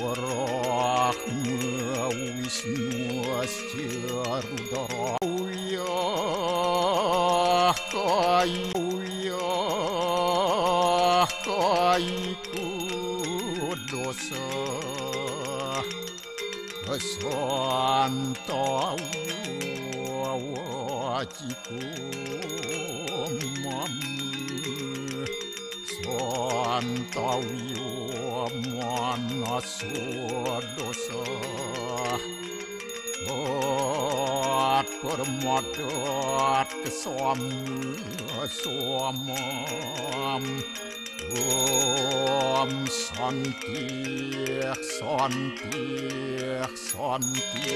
Warahma Wisnuasya Rudara Kaiku dosa Santa wajiku mamu Santa mana dosa permadat kesamam Om Santi Santi Santi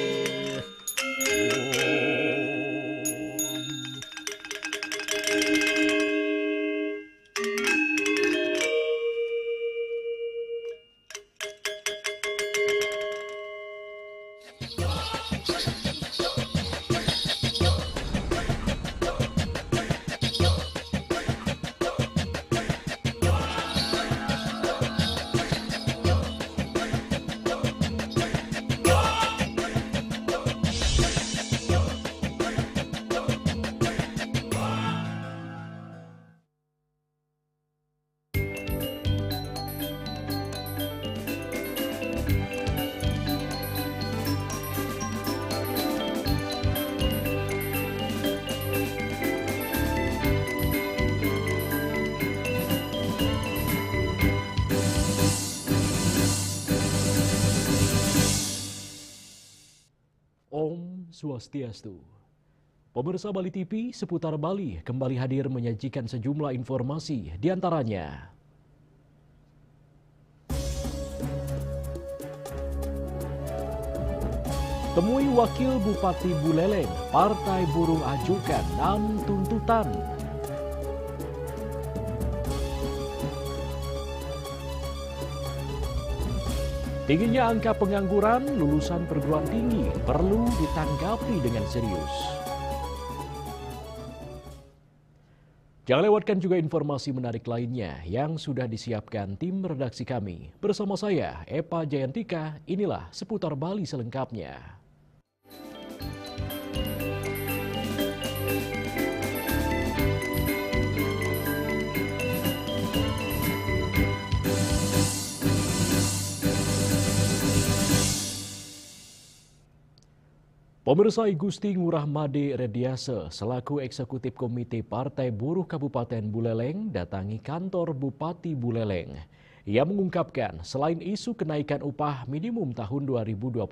Om Swastiastu. Pemirsa Bali TV seputar Bali kembali hadir menyajikan sejumlah informasi, diantaranya temui Wakil Bupati Buleleng, Partai Buruh ajukan 6 tuntutan. Tingginya angka pengangguran lulusan perguruan tinggi perlu ditanggapi dengan serius. Jangan lewatkan juga informasi menarik lainnya yang sudah disiapkan tim redaksi kami. Bersama saya, Epa Jayantika, inilah seputar Bali selengkapnya. Pemirsa, Gusti Ngurah Made Rediase selaku Eksekutif Komite Partai Buruh Kabupaten Buleleng datangi kantor Bupati Buleleng. Ia mengungkapkan selain isu kenaikan upah minimum tahun 2026,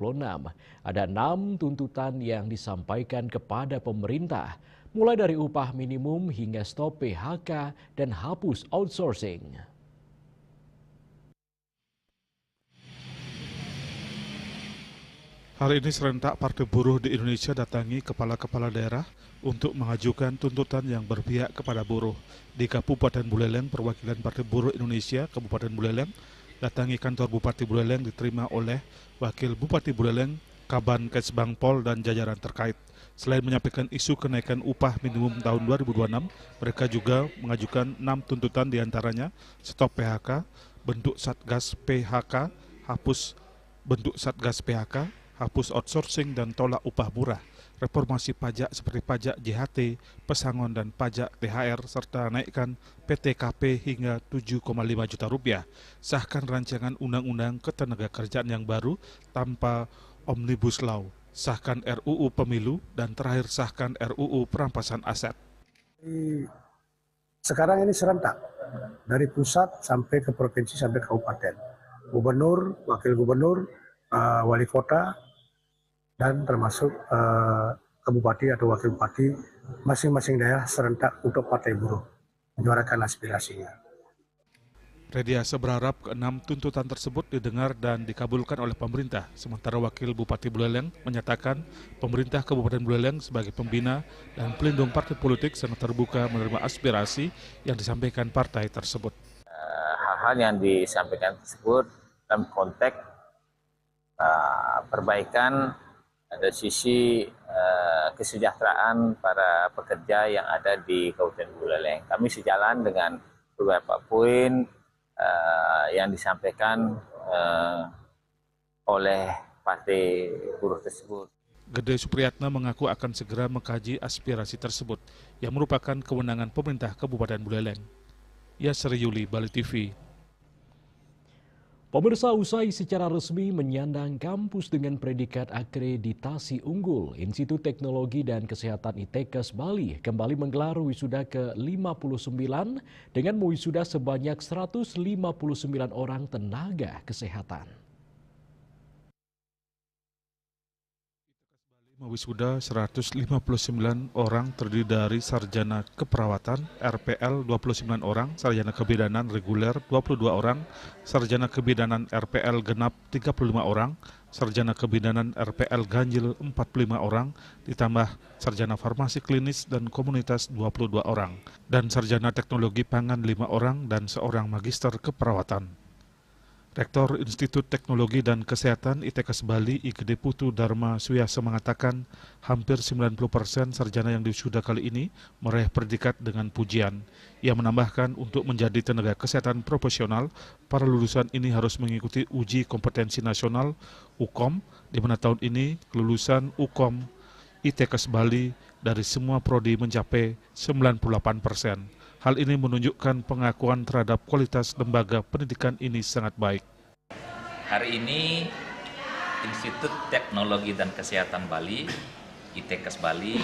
ada 6 tuntutan yang disampaikan kepada pemerintah, mulai dari upah minimum hingga stop PHK dan hapus outsourcing. Hari ini serentak Partai Buruh di Indonesia datangi kepala-kepala daerah untuk mengajukan tuntutan yang berpihak kepada buruh. Di Kabupaten Buleleng, perwakilan Partai Buruh Indonesia Kabupaten Buleleng datangi kantor Bupati Buleleng diterima oleh Wakil Bupati Buleleng, Kaban Kesbangpol dan jajaran terkait. Selain menyampaikan isu kenaikan upah minimum tahun 2026, mereka juga mengajukan 6 tuntutan diantaranya stop PHK, bentuk Satgas PHK, hapus bentuk Satgas PHK, hapus outsourcing dan tolak upah murah, reformasi pajak seperti pajak JHT, pesangon dan pajak THR, serta naikkan PTKP hingga 7,5 juta rupiah, sahkan rancangan undang-undang ketenagakerjaan yang baru tanpa Omnibus Law, sahkan RUU Pemilu, dan terakhir sahkan RUU Perampasan Aset. Sekarang ini serentak, dari pusat sampai ke provinsi sampai kabupaten. Gubernur, wakil gubernur, wali kota, dan termasuk bupati atau wakil bupati masing-masing daerah serentak untuk Partai Buruh menyuarakan aspirasinya. Rediase berharap ke-6 tuntutan tersebut didengar dan dikabulkan oleh pemerintah. Sementara Wakil Bupati Buleleng menyatakan pemerintah Kabupaten Buleleng sebagai pembina dan pelindung partai politik sangat terbuka menerima aspirasi yang disampaikan partai tersebut. Hal-hal yang disampaikan tersebut dalam konteks perbaikan dari sisi kesejahteraan para pekerja yang ada di Kabupaten Buleleng. Kami sejalan dengan beberapa poin yang disampaikan oleh partai buruh tersebut. Gede Supriyatna mengaku akan segera mengkaji aspirasi tersebut yang merupakan kewenangan pemerintah Kabupaten Buleleng. Yasri Yuli, Bali TV. Pemirsa, usai secara resmi menyandang kampus dengan predikat akreditasi unggul, Institut Teknologi dan Kesehatan ITEKES Bali kembali menggelar wisuda ke-59 dengan mewisuda sebanyak 159 orang tenaga kesehatan. Wisuda 159 orang terdiri dari sarjana keperawatan RPL 29 orang, sarjana kebidanan reguler 22 orang, sarjana kebidanan RPL genap 35 orang, sarjana kebidanan RPL ganjil 45 orang, ditambah sarjana farmasi klinis dan komunitas 22 orang, dan sarjana teknologi pangan 5 orang dan seorang magister keperawatan. Rektor Institut Teknologi dan Kesehatan ITEKES Bali IGD Putu Dharma Suyasa mengatakan hampir 90% sarjana yang diwisuda kali ini meraih predikat dengan pujian. Ia menambahkan untuk menjadi tenaga kesehatan profesional, para lulusan ini harus mengikuti uji kompetensi nasional UKOM, di mana tahun ini kelulusan UKOM ITEKES Bali dari semua prodi mencapai 98%. Hal ini menunjukkan pengakuan terhadap kualitas lembaga pendidikan ini sangat baik. Hari ini Institut Teknologi dan Kesehatan Bali, ITEKES Bali,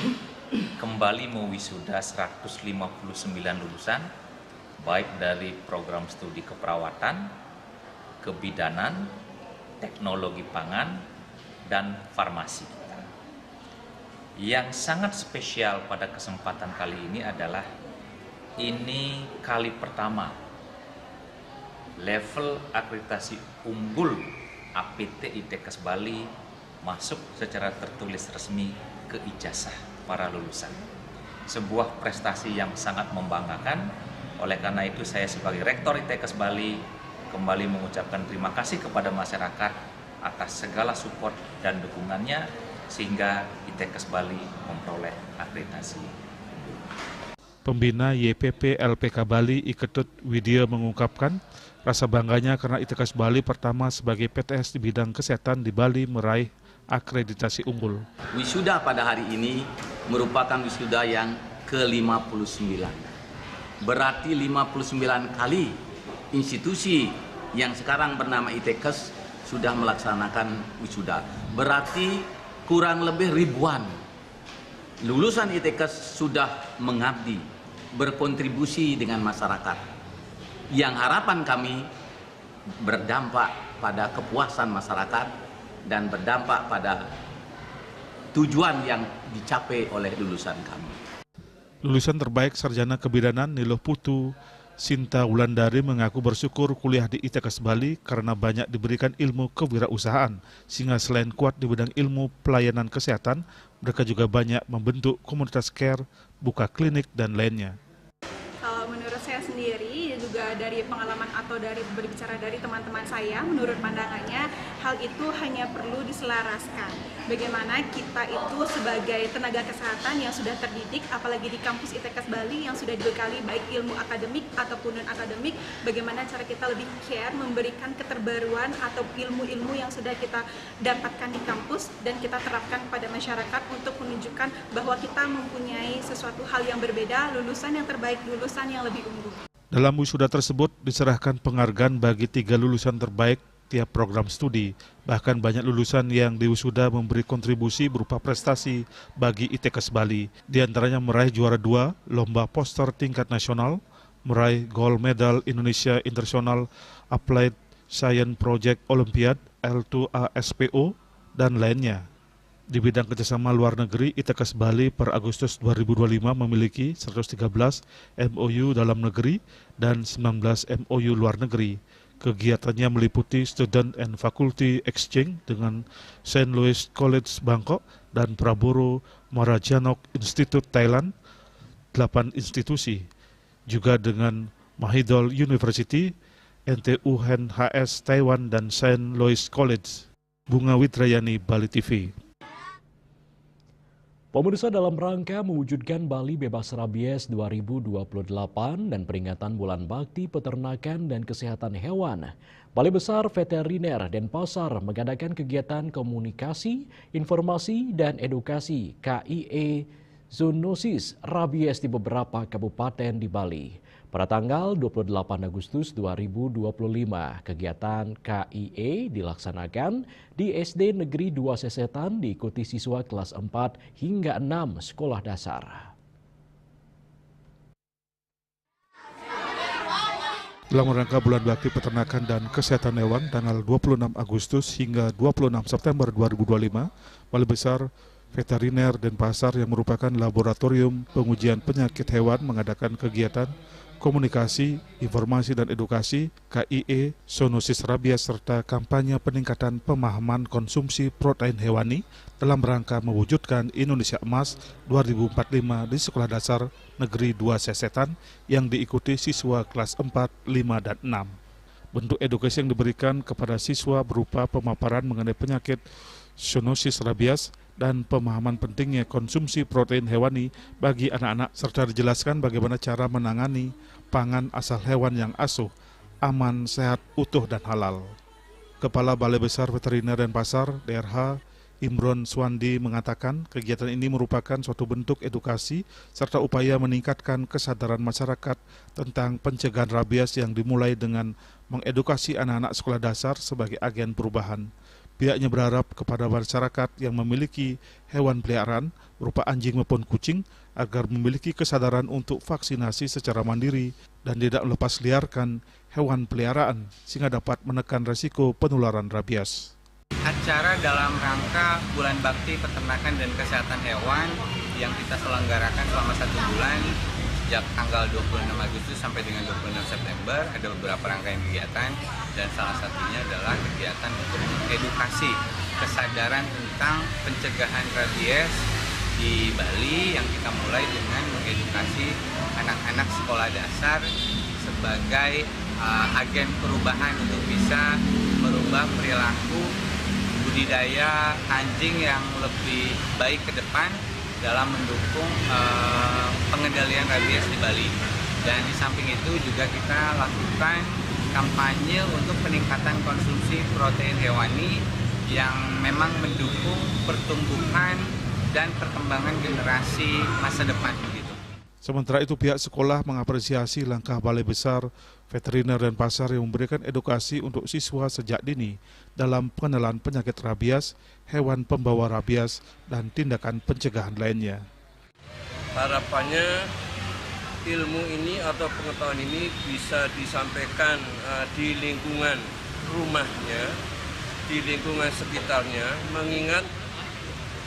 kembali mewisuda 159 lulusan, baik dari program studi keperawatan, kebidanan, teknologi pangan, dan farmasi. Yang sangat spesial pada kesempatan kali ini adalah ini kali pertama level akreditasi unggul APT ITEKES Bali masuk secara tertulis resmi ke ijazah para lulusan. Sebuah prestasi yang sangat membanggakan. Oleh karena itu saya sebagai Rektor ITEKES Bali kembali mengucapkan terima kasih kepada masyarakat atas segala support dan dukungannya sehingga ITEKES Bali memperoleh akreditasi. Pembina YPP LPK Bali Iketut Widya mengungkapkan rasa bangganya karena ITEKES Bali pertama sebagai PTS di bidang kesehatan di Bali meraih akreditasi unggul. Wisuda pada hari ini merupakan wisuda yang ke-59. Berarti 59 kali institusi yang sekarang bernama ITEKES sudah melaksanakan wisuda. Berarti kurang lebih ribuan lulusan ITEKES sudah mengabdi, berkontribusi dengan masyarakat. Yang harapan kami berdampak pada kepuasan masyarakat dan berdampak pada tujuan yang dicapai oleh lulusan kami. Lulusan terbaik sarjana kebidanan Niloh Putu Sinta Wulandari mengaku bersyukur kuliah di ITEKES Bali karena banyak diberikan ilmu kewirausahaan, sehingga selain kuat di bidang ilmu pelayanan kesehatan, mereka juga banyak membentuk komunitas care, buka klinik, dan lainnya. Kalau menurut saya sendiri, juga dari pengalaman atau dari berbicara dari teman-teman saya, menurut pandangannya, hal itu hanya perlu diselaraskan. Bagaimana kita itu sebagai tenaga kesehatan yang sudah terdidik, apalagi di kampus ITEKES Bali yang sudah dibekali baik ilmu akademik ataupun non-akademik, bagaimana cara kita lebih care, memberikan keterbaruan atau ilmu-ilmu yang sudah kita dapatkan di kampus dan kita terapkan pada masyarakat untuk menunjukkan bahwa kita mempunyai sesuatu hal yang berbeda, lulusan yang terbaik, lulusan yang lebih unggul. Dalam wisuda tersebut diserahkan penghargaan bagi 3 lulusan terbaik tiap program studi. Bahkan banyak lulusan yang diwisuda memberi kontribusi berupa prestasi bagi ITEKES Bali. Di antaranya meraih juara 2 lomba poster tingkat nasional, meraih gold medal Indonesia International Applied Science Project Olympiad L2A-SPO, dan lainnya. Di bidang kerjasama luar negeri, ITEKES Bali per Agustus 2025 memiliki 113 MOU dalam negeri dan 19 MOU luar negeri. Kegiatannya meliputi Student and Faculty Exchange dengan St. Louis College Bangkok dan Prabowo Marajanok Institute Thailand, 8 institusi. Juga dengan Mahidol University, NTU HNHS Taiwan, dan St. Louis College. Bunga Widrayani, Bali TV. Pemirsa, dalam rangka mewujudkan Bali Bebas Rabies 2028 dan peringatan Bulan Bakti Peternakan dan Kesehatan Hewan, Balai Besar Veteriner Denpasar mengadakan kegiatan komunikasi, informasi, dan edukasi KIE Zoonosis Rabies di beberapa kabupaten di Bali. Pada tanggal 28 Agustus 2025, kegiatan KIE dilaksanakan di SD Negeri 2 Sesetan diikuti siswa kelas 4 hingga 6 sekolah dasar. Dalam rangka Bulan Bakti Peternakan dan Kesehatan Hewan tanggal 26 Agustus hingga 26 September 2025, Balai Besar Veteriner Denpasar yang merupakan laboratorium pengujian penyakit hewan mengadakan kegiatan komunikasi, informasi, dan edukasi KIE Zoonosis Rabies serta kampanye peningkatan pemahaman konsumsi protein hewani dalam rangka mewujudkan Indonesia Emas 2045 di Sekolah Dasar Negeri 2 Sesetan yang diikuti siswa kelas 4, 5, dan 6. Bentuk edukasi yang diberikan kepada siswa berupa pemaparan mengenai penyakit zoonosis rabies dan pemahaman pentingnya konsumsi protein hewani bagi anak-anak serta dijelaskan bagaimana cara menangani pangan asal hewan yang asuh, aman, sehat, utuh, dan halal. Kepala Balai Besar Veteriner Denpasar, DRH, Imron Swandi mengatakan kegiatan ini merupakan suatu bentuk edukasi serta upaya meningkatkan kesadaran masyarakat tentang pencegahan rabies yang dimulai dengan mengedukasi anak-anak sekolah dasar sebagai agen perubahan. Pihaknya berharap kepada masyarakat yang memiliki hewan peliharaan berupa anjing maupun kucing agar memiliki kesadaran untuk vaksinasi secara mandiri dan tidak melepas liarkan hewan peliharaan sehingga dapat menekan risiko penularan rabies. Acara dalam rangka Bulan Bakti Peternakan dan Kesehatan Hewan yang kita selenggarakan selama 1 bulan sejak tanggal 26 Agustus sampai dengan 26 September ada beberapa rangkaian kegiatan dan salah satunya adalah kegiatan untuk edukasi kesadaran tentang pencegahan rabies di Bali yang kita mulai dengan mengedukasi anak-anak sekolah dasar sebagai agen perubahan untuk bisa merubah perilaku budidaya anjing yang lebih baik ke depan dalam mendukung pengendalian rabies di Bali. Dan di samping itu juga kita lakukan kampanye untuk peningkatan konsumsi protein hewani yang memang mendukung pertumbuhan dan perkembangan generasi masa depan. Sementara itu pihak sekolah mengapresiasi langkah Balai Besar Veteriner Denpasar yang memberikan edukasi untuk siswa sejak dini dalam pengenalan penyakit rabies, hewan pembawa rabies, dan tindakan pencegahan lainnya. Harapannya ilmu ini atau pengetahuan ini bisa disampaikan di lingkungan rumahnya, di lingkungan sekitarnya, mengingat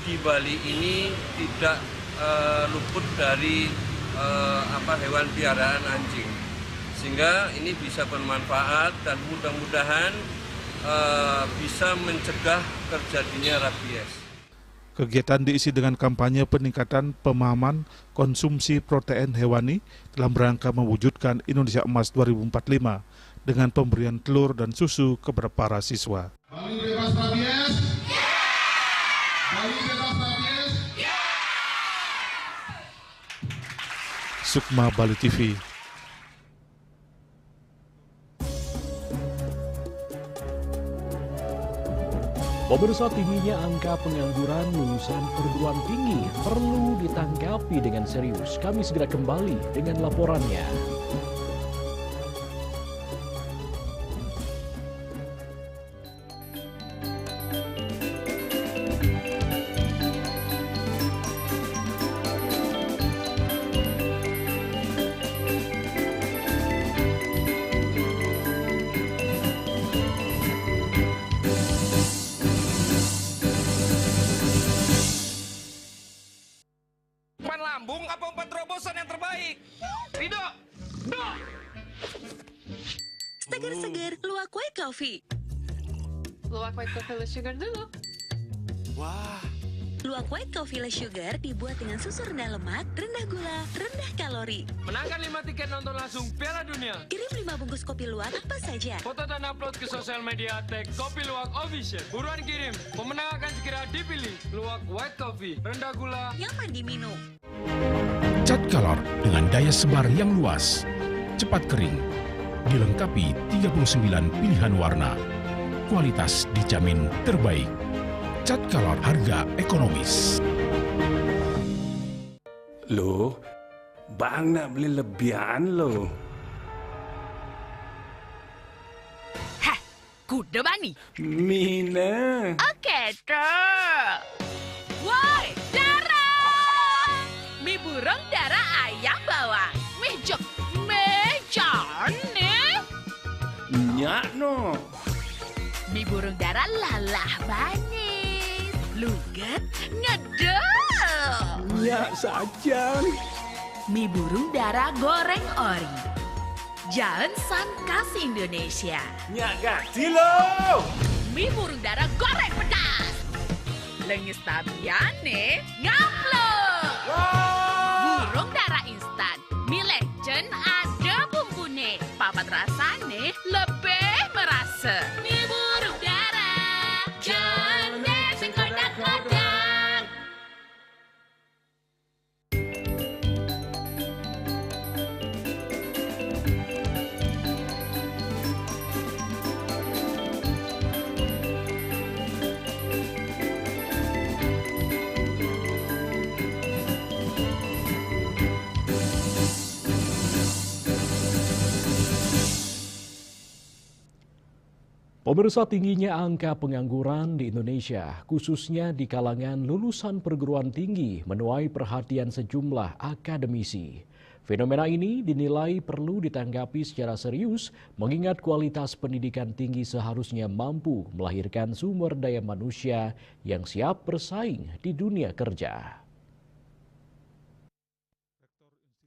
di Bali ini tidak luput dari hewan piaraan anjing, sehingga ini bisa bermanfaat dan mudah-mudahan bisa mencegah terjadinya rabies. Kegiatan diisi dengan kampanye peningkatan pemahaman konsumsi protein hewani dalam rangka mewujudkan Indonesia Emas 2045 dengan pemberian telur dan susu kepada para siswa. Bali bebas rabies? Bali bebas rabies? Sukma Bali TV. Pemirsa, tingginya angka pengangguran lulusan perguruan tinggi perlu ditanggapi dengan serius. Kami segera kembali dengan laporannya. Lambung apa umpan terobosan yang terbaik? Rido! Do! Seger-seger, luwak white coffee. Luwak white coffee with sugar dulu. Wah, Luwak White Coffee Less Sugar dibuat dengan susu rendah lemak, rendah gula, rendah kalori. Menangkan 5 tiket nonton langsung Piala Dunia. Kirim 5 bungkus kopi luwak apa saja. Foto dan upload ke sosial media tag Kopi Luwak Official. Buruan kirim, pemenang akan segera dipilih. Luwak White Coffee, rendah gula, nyaman diminum. Cat Color dengan daya sebar yang luas, cepat kering, dilengkapi 39 pilihan warna. Kualitas dijamin terbaik. Cat Color harga ekonomis. Loh, Bang nak beli lebihan loh. Hah, kuda bani? Mina. Oke, tuh. Woi, darah! Mie burung darah ayam bawang. Mie jok, nih. Nyak no. Mie burung darah lalah bani. Lugat, ngedel. Nyak saja. Mie burung darah goreng ori. Jalan San khas Indonesia. Nyak gaji loh. Mie burung darah goreng pedas. Lengis tabiane ngaplok. Burung darah instan. Mie legend ada bumbune. Papat rasane lebih merasa. Mie burung darah. Jangan sing kodak-kodak. Pemirsa, tingginya angka pengangguran di Indonesia, khususnya di kalangan lulusan perguruan tinggi, menuai perhatian sejumlah akademisi. Fenomena ini dinilai perlu ditanggapi secara serius, mengingat kualitas pendidikan tinggi seharusnya mampu melahirkan sumber daya manusia yang siap bersaing di dunia kerja.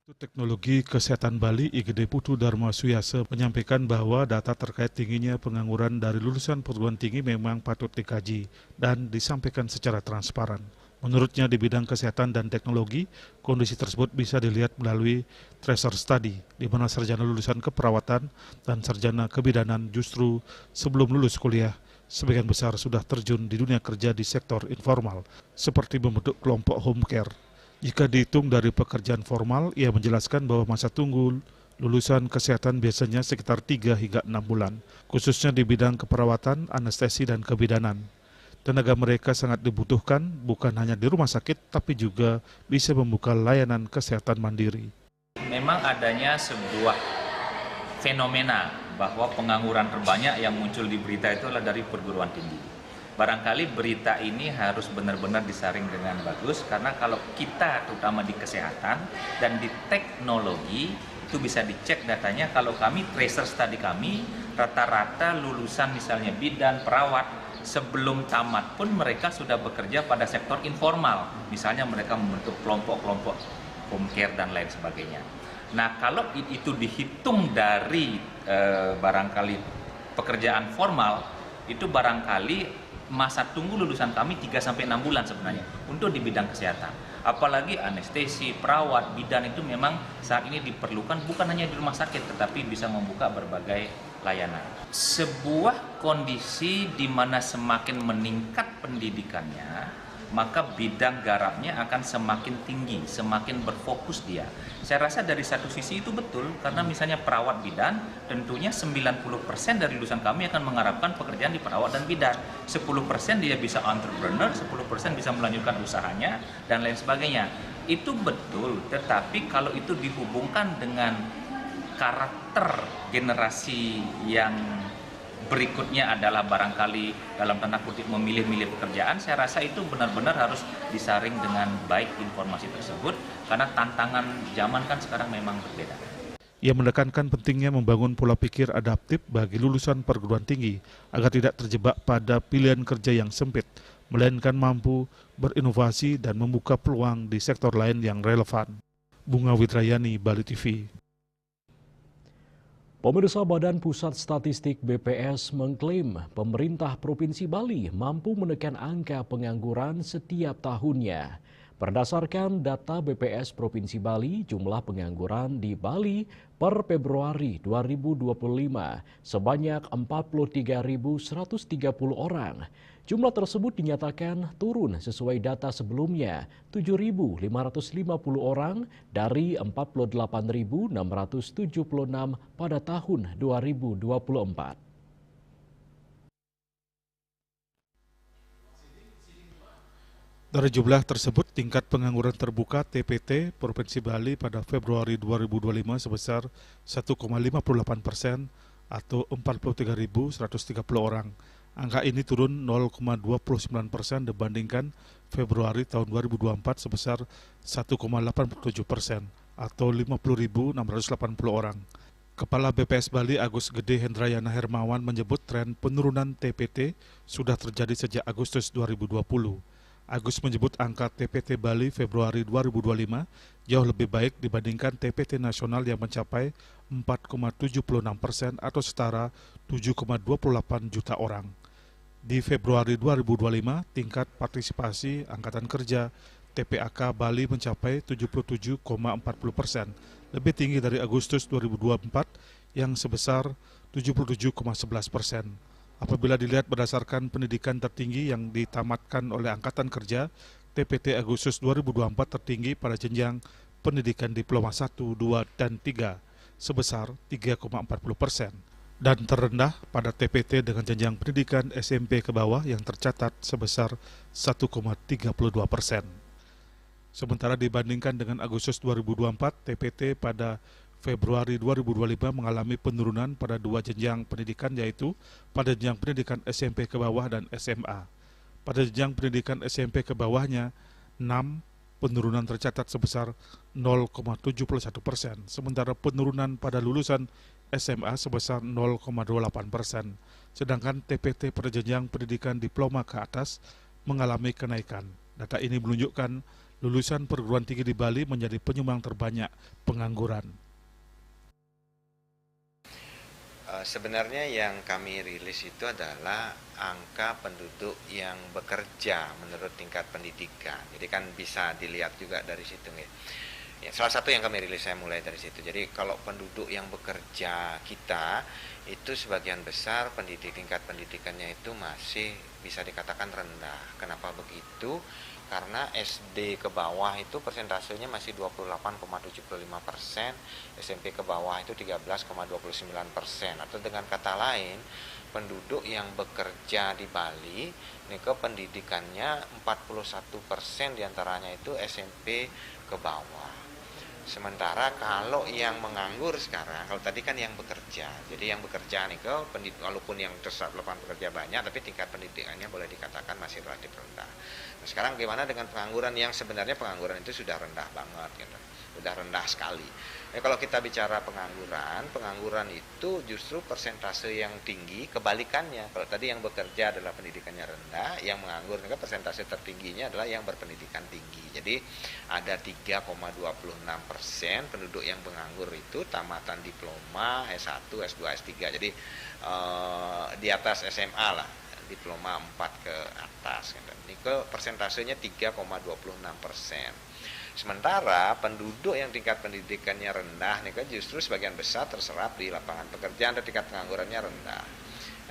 Teknologi Kesehatan Bali IGD Putu Dharma Suyase menyampaikan bahwa data terkait tingginya pengangguran dari lulusan perguruan tinggi memang patut dikaji dan disampaikan secara transparan. Menurutnya di bidang kesehatan dan teknologi, kondisi tersebut bisa dilihat melalui tracer study, di mana sarjana lulusan keperawatan dan sarjana kebidanan justru sebelum lulus kuliah, sebagian besar sudah terjun di dunia kerja di sektor informal, seperti membentuk kelompok home care. Jika dihitung dari pekerjaan formal, ia menjelaskan bahwa masa tunggu lulusan kesehatan biasanya sekitar 3 hingga 6 bulan, khususnya di bidang keperawatan, anestesi, dan kebidanan. Tenaga mereka sangat dibutuhkan, bukan hanya di rumah sakit, tapi juga bisa membuka layanan kesehatan mandiri. Memang adanya sebuah fenomena bahwa pengangguran terbanyak yang muncul di berita itu adalah dari perguruan tinggi. Barangkali berita ini harus benar-benar disaring dengan bagus, karena kalau kita terutama di kesehatan dan di teknologi itu bisa dicek datanya. Kalau kami tracer study kami rata-rata lulusan misalnya bidan, perawat, sebelum tamat pun mereka sudah bekerja pada sektor informal. Misalnya mereka membentuk kelompok-kelompok home care dan lain sebagainya. Nah, kalau itu dihitung dari barangkali pekerjaan formal, itu barangkali masa tunggu lulusan kami 3-6 bulan sebenarnya untuk di bidang kesehatan. Apalagi anestesi, perawat, bidan itu memang saat ini diperlukan bukan hanya di rumah sakit, tetapi bisa membuka berbagai layanan. Sebuah kondisi di mana semakin meningkat pendidikannya, maka bidang garapnya akan semakin tinggi, semakin berfokus dia. Saya rasa dari satu sisi itu betul, karena misalnya perawat bidan, tentunya 90% dari lulusan kami akan mengharapkan pekerjaan di perawat dan bidan. 10% dia bisa entrepreneur, 10% bisa melanjutkan usahanya, dan lain sebagainya. Itu betul, tetapi kalau itu dihubungkan dengan karakter generasi yang berikutnya adalah barangkali dalam tanda kutip memilih-milih pekerjaan, saya rasa itu benar-benar harus disaring dengan baik informasi tersebut, karena tantangan zaman kan sekarang memang berbeda. Ia menekankan pentingnya membangun pola pikir adaptif bagi lulusan perguruan tinggi agar tidak terjebak pada pilihan kerja yang sempit, melainkan mampu berinovasi dan membuka peluang di sektor lain yang relevan. Bunga Widrayani, Bali TV. Pemirsa, Badan Pusat Statistik BPS mengklaim pemerintah Provinsi Bali mampu menekan angka pengangguran setiap tahunnya. Berdasarkan data BPS Provinsi Bali, jumlah pengangguran di Bali per Februari 2025 sebanyak 43.130 orang. Jumlah tersebut dinyatakan turun sesuai data sebelumnya, 7.550 orang dari 48.676 pada tahun 2024. Dari jumlah tersebut, tingkat pengangguran terbuka TPT Provinsi Bali pada Februari 2025 sebesar 1,58% atau 43.130 orang. Angka ini turun 0,29% dibandingkan Februari tahun 2024 sebesar 1,87% atau 50.680 orang. Kepala BPS Bali Agus Gede Hendrayana Hermawan menyebut tren penurunan TPT sudah terjadi sejak Agustus 2020. Agus menyebut angka TPT Bali Februari 2025 jauh lebih baik dibandingkan TPT nasional yang mencapai 4,76% atau setara 7,28 juta orang. Di Februari 2025, tingkat partisipasi Angkatan Kerja TPAK Bali mencapai 77,40%, lebih tinggi dari Agustus 2024 yang sebesar 77,11%. Apabila dilihat berdasarkan pendidikan tertinggi yang ditamatkan oleh Angkatan Kerja, TPT Agustus 2024 tertinggi pada jenjang pendidikan diploma 1, 2, dan 3 sebesar 3,40% dan terendah pada TPT dengan jenjang pendidikan SMP ke bawah yang tercatat sebesar 1,32%. Sementara dibandingkan dengan Agustus 2024, TPT pada Februari 2025 mengalami penurunan pada dua jenjang pendidikan, yaitu pada jenjang pendidikan SMP ke bawah dan SMA. Pada jenjang pendidikan SMP ke bawahnya, 6 penurunan tercatat sebesar 0,71%, sementara penurunan pada lulusan SMA sebesar 0,28%, sedangkan TPT pada jenjang pendidikan diploma ke atas mengalami kenaikan. Data ini menunjukkan lulusan perguruan tinggi di Bali menjadi penyumbang terbanyak pengangguran. Sebenarnya yang kami rilis itu adalah angka penduduk yang bekerja menurut tingkat pendidikan. Jadi kan bisa dilihat juga dari situ. Ya, salah satu yang kami rilis, saya mulai dari situ. Jadi kalau penduduk yang bekerja kita itu sebagian besar tingkat pendidikannya itu masih bisa dikatakan rendah. Kenapa begitu? Karena SD ke bawah itu persentasenya masih 28,75%, SMP ke bawah itu 13,29%. Atau dengan kata lain, penduduk yang bekerja di Bali, ini ke pendidikannya 41% diantaranya itu SMP ke bawah. Sementara kalau yang menganggur sekarang, kalau tadi kan yang bekerja, jadi yang bekerja nih walaupun yang terserap lapangan pekerja banyak, tapi tingkat pendidikannya boleh dikatakan masih relatif rendah. Nah, sekarang gimana dengan pengangguran yang sebenarnya pengangguran itu sudah rendah banget, gitu. Sudah rendah sekali. Kalau kita bicara pengangguran itu justru persentase yang tinggi kebalikannya. Kalau tadi yang bekerja adalah pendidikannya rendah, yang menganggur maka persentase tertingginya adalah yang berpendidikan tinggi. Jadi ada 3,26% penduduk yang menganggur itu tamatan diploma S1, S2, S3. Jadi di atas SMA lah, diploma 4 ke atas. Ini persentasenya 3,26%. Sementara penduduk yang tingkat pendidikannya rendah nih kan justru sebagian besar terserap di lapangan pekerjaan dan tingkat penganggurannya rendah.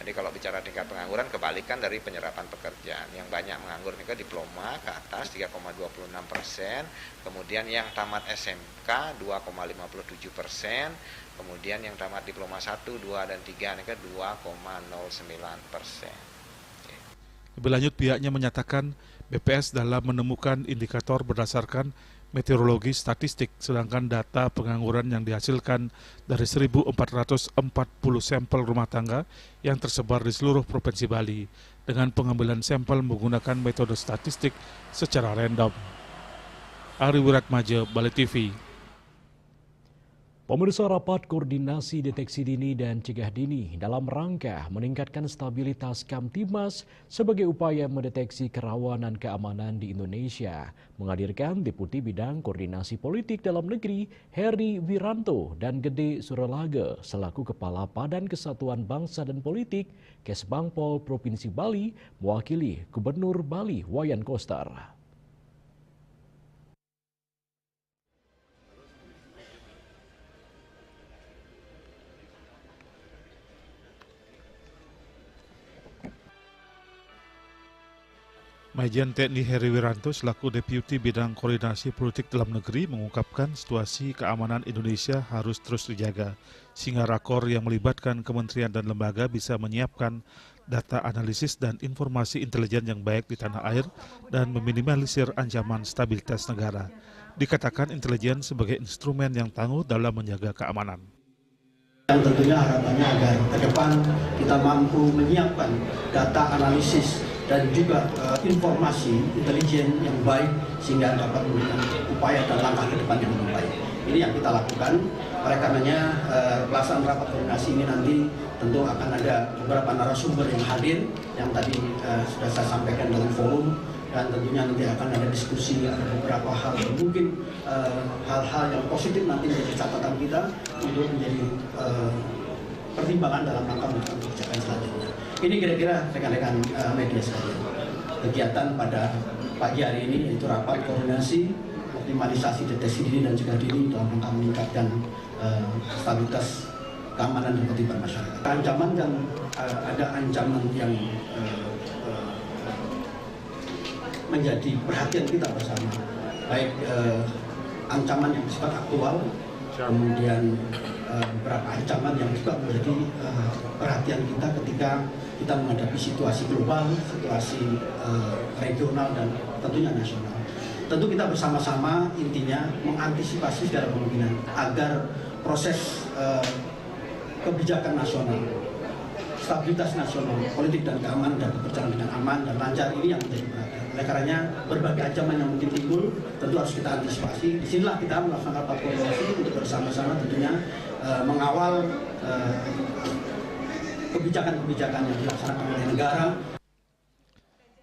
Jadi kalau bicara tingkat pengangguran kebalikan dari penyerapan pekerjaan. Yang banyak menganggur nih kan diploma ke atas 3,26%, kemudian yang tamat SMK 2,57%, kemudian yang tamat diploma 1, 2 dan 3 nih kan 2,09%. Lebih lanjut, pihaknya menyatakan BPS dalam menemukan indikator berdasarkan meteorologi statistik, sedangkan data pengangguran yang dihasilkan dari 1.440 sampel rumah tangga yang tersebar di seluruh Provinsi Bali dengan pengambilan sampel menggunakan metode statistik secara random. Ari Wiratmaja, Bali TV. Pemirsa, rapat koordinasi deteksi dini dan cegah dini dalam rangka meningkatkan stabilitas Kamtibmas sebagai upaya mendeteksi kerawanan keamanan di Indonesia menghadirkan Deputi Bidang Koordinasi Politik Dalam Negeri Heri Wiranto dan Gede Suralaga selaku Kepala Badan Kesatuan Bangsa dan Politik Kesbangpol Provinsi Bali mewakili Gubernur Bali Wayan Koster. Majen TNI Heri Wiranto selaku Deputi Bidang Koordinasi Politik Dalam Negeri mengungkapkan situasi keamanan Indonesia harus terus dijaga, sehingga rakor yang melibatkan kementerian dan lembaga bisa menyiapkan data analisis dan informasi intelijen yang baik di tanah air dan meminimalisir ancaman stabilitas negara. Dikatakan intelijen sebagai instrumen yang tangguh dalam menjaga keamanan. Yang tentunya harapannya agar ke depan kita mampu menyiapkan data analisis dan juga informasi intelijen yang baik sehingga dapat memberikan upaya dan langkah ke depan yang lebih baik. Ini yang kita lakukan. Oleh karenanya pelaksanaan rapat koordinasi ini nanti tentu akan ada beberapa narasumber yang hadir yang tadi sudah saya sampaikan dalam forum, dan tentunya nanti akan ada diskusi, ada beberapa hal yang mungkin hal-hal yang positif nanti menjadi catatan kita untuk menjadi pertimbangan dalam rangka menentukan kebijakan selanjutnya. Ini kira-kira rekan-rekan media sekalian. Kegiatan pada pagi hari ini yaitu rapat koordinasi, optimalisasi deteksi dini dan cegah dini dalam rangka meningkatkan stabilitas keamanan dan ketertiban masyarakat. Ancaman dan ada ancaman yang menjadi perhatian kita bersama, baik ancaman yang bersifat aktual, kemudian beberapa ancaman yang juga menjadi perhatian kita ketika kita menghadapi situasi global, situasi regional dan tentunya nasional. Tentu kita bersama-sama intinya mengantisipasi segala kemungkinan agar proses kebijakan nasional, stabilitas nasional, politik dan keamanan dan berjalan dengan aman dan lancar ini yang menjadi perhatian. Oleh karenanya berbagai ancaman yang mungkin timbul tentu harus kita antisipasi. Disinilah kita melaksanakan rapat koordinasi untuk bersama-sama tentunya mengawal kebijakan-kebijakan yang dilaksanakan oleh negara.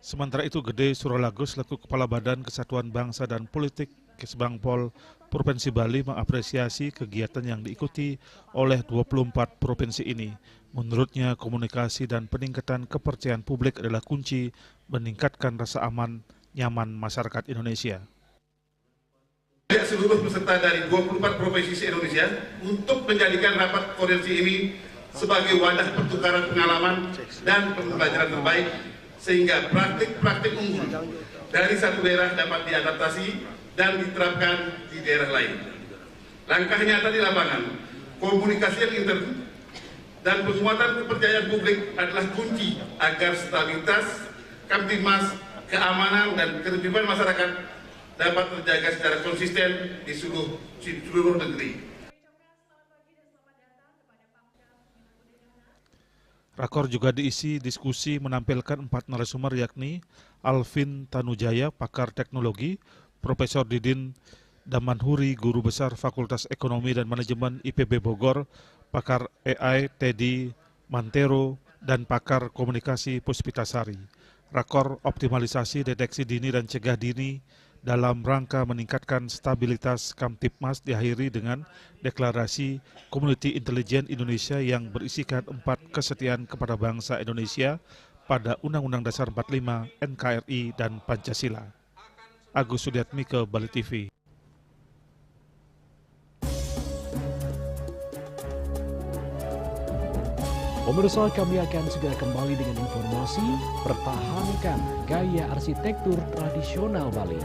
Sementara itu, Gede Suralaga selaku Kepala Badan Kesatuan Bangsa dan Politik Kesbangpol Provinsi Bali mengapresiasi kegiatan yang diikuti oleh 24 provinsi ini. Menurutnya, komunikasi dan peningkatan kepercayaan publik adalah kunci meningkatkan rasa aman, nyaman masyarakat Indonesia. Seluruh peserta dari 24 provinsi Indonesia untuk menjadikan rapat koordinasi ini sebagai wadah pertukaran pengalaman dan pembelajaran terbaik sehingga praktik-praktik unggul dari satu daerah dapat diadaptasi dan diterapkan di daerah lain. Langkah nyata di lapangan, komunikasi yang intens dan penguatan kepercayaan publik adalah kunci agar stabilitas, Kamtibmas, keamanan dan ketertiban masyarakat dapat terjaga secara konsisten di seluruh negeri. Rakor juga diisi diskusi menampilkan 4 narasumber yakni Alvin Tanujaya, pakar teknologi, Profesor Didin Damanhuri, Guru Besar Fakultas Ekonomi dan Manajemen IPB Bogor, pakar AI Teddy Mantero, dan pakar komunikasi Puspitasari. Rakor optimalisasi deteksi dini dan cegah dini dalam rangka meningkatkan stabilitas Kamtibmas diakhiri dengan deklarasi Komuniti Intelijen Indonesia yang berisikan 4 kesetiaan kepada bangsa Indonesia pada Undang-Undang Dasar 45, NKRI, dan Pancasila. Agus Sudiatmike, Bali TV. Pemirsa, kami akan segera kembali dengan informasi pertahankan gaya arsitektur tradisional Bali.